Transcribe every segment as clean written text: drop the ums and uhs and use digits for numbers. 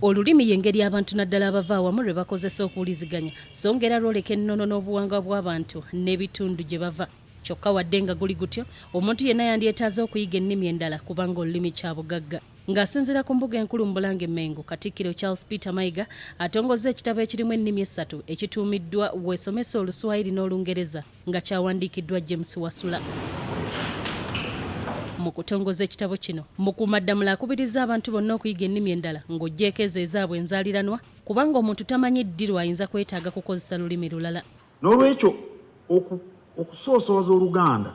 Olulimi yengeri abantu naddala abava awamu lwe bakozesa okuwuliziganya so ng'era lwoleka ennono n'obuwangwa bw'abantu n'ebitundu gye bava. Kyokka wadde nga guli gutyo, omuntu yenna yandyetaaze okuyiga ennimi endala kubanga olulimi kya bugagga. Ng'asinziira ku mbuga enkulu mu Bulange Mmengo, Katikkiro Charles Peter Mayiga atongozza ekitabo ekirimu ennimi essatu ekituumiddwa Ekisomesa, oluswayiri n'olungereza nga kyawandiikiddwa James Wasula. Mu kutongoza ekitabo kino, Mukuumaddamula akubirizza abantu bonna okuyiga ennimi endala ng'oggyeeko ezo ezaabwe enzaaliranwa kubanga omuntu tamanyi ddi lw'ayinza kwetaaga kukozesa lulimi lulala. N'olwekyo okusoosowaza Oluganda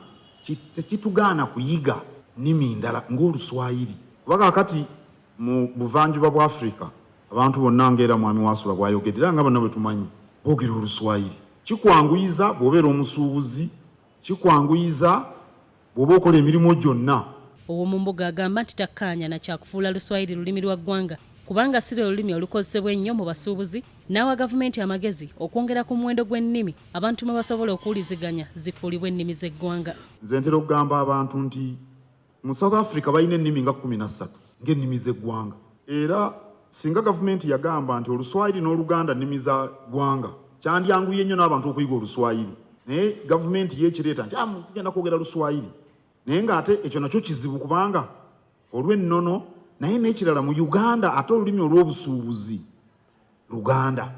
tekitugaana kuyiga nnimi ndala ng'oluswayiri. Kuba kati mu buvanjuba bwa Afrika abantu bonna ng'era Mwami Wasula bw'ayogedde era nga bonna bwe tumanyi boogera oluswayiri. Kikwanguyiza bw'obeera omusuubuzi, kikwanguyiza bw'oba okola emirimu gyonna. Ow'omu mbuga agamba nti takkaanya na kyakufuula luswayiri lulimi lwa ggwanga kubanga si lwe lulimi olukozesebwa ennyo mu basuubuzi, n'awa gavumenti amagezi okwongera ku muwendo gw'ennimi abantu mwe basobola okuwuliziganya zifuulibwa ennimi z'eggwanga. Nze ntera okugamba abantu nti mu South Africa balina ennimi nga 13 ng'ennimi z'eggwanga. Era singa gavumenti yagamba nti oluswayiri n'oluganda nnimi za ggwanga, kyandyanguye nnyo n'abantu okuyiga oluswayiri. Naye gavumenti yeekireeta nti tugenda kwogera luswayiri. Naye ng'ate ekyo nakyo kizibu kubanga olw'ennono, naye n'ekirala mu Uganda ate olulimi olw'obusuubuzi Luganda.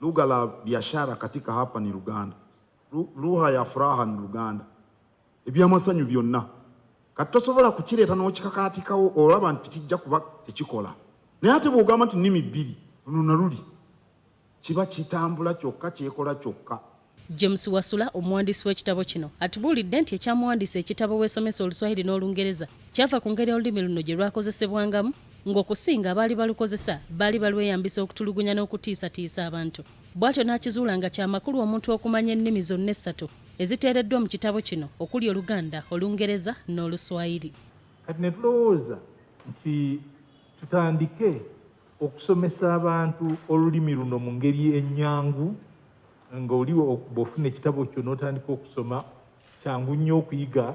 Lugha la biashara katika hapa ni Luganda. Lugha ya furaha ni Luganda. Ebyamasanyu byonna. Kati tosobola kukireeta n'okikakaatikawo olaba nti kijja kuba tekikola. Naye ate bw'ogamba nti nnimi bbiri, luno na luli kiba kitambula kyokka, kyekola kyokka. James Wasula, omuwandiisi w'ekitabo kino, atubuulidde nti ekyamuwandiisa ekitabo Ekisomesa, oluswayiri n'olungereza kyava ku ngeri olulimi luno gye lwakozesebwangamu, ng'okusinga abaali balukozesa baali balweyambisa okutulugunya n'okutiisatiisa abantu. Bw'atyo n'akizuula nga kyamakulu omuntu okumanya ennimi zonna essatu eziteereddwa mu kitabo kino okuli Oluganda, Olungereza n'Oluswayiri. Kati ne tulowooza nti tutandike okusomesa abantu olulimi luno mu ngeri ennyangu, ng'oliwo bw'ofuna ekitabo kyo n'otandika okusoma, kyangu nnyo okuyiga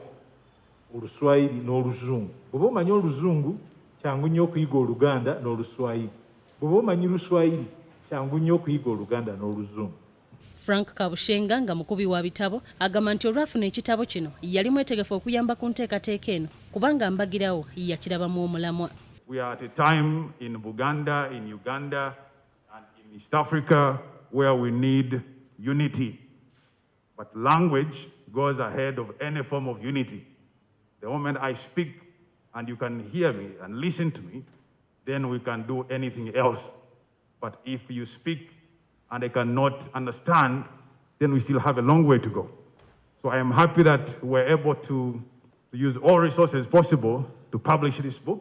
Oluswayiri n'Oluzungu. Bw'oba omanyi Oluzungu, kyangu nnyo okuyiga Oluganda n'Oluswayiri. Bw'oba omanyi Luswayiri, kyangu nnyo okuyiga Oluganda n'Oluzungu. Frank Kabushenga nga mukubi wa bitabo agamba nti olwafuna ekitabo kino yali mwetegefu okuyamba ku nteekateeka eno kubanga mbagirawo yakirabamu omulamwa. We are at a time in Buganda, in Uganda, and in East Africa where we need unity. But language goes ahead of any form of unity. The moment I speak and you can hear me and listen to me, then we can do anything else. But if you speak and I cannot understand, then we still have a long way to go. So I am happy that we're able to use all resources possible to publish this book.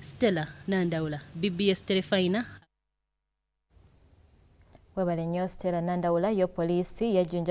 Stella Nandaula, BBS Telefaina. Webale nnyo Stella Nandaula, yo poliisi yajjunja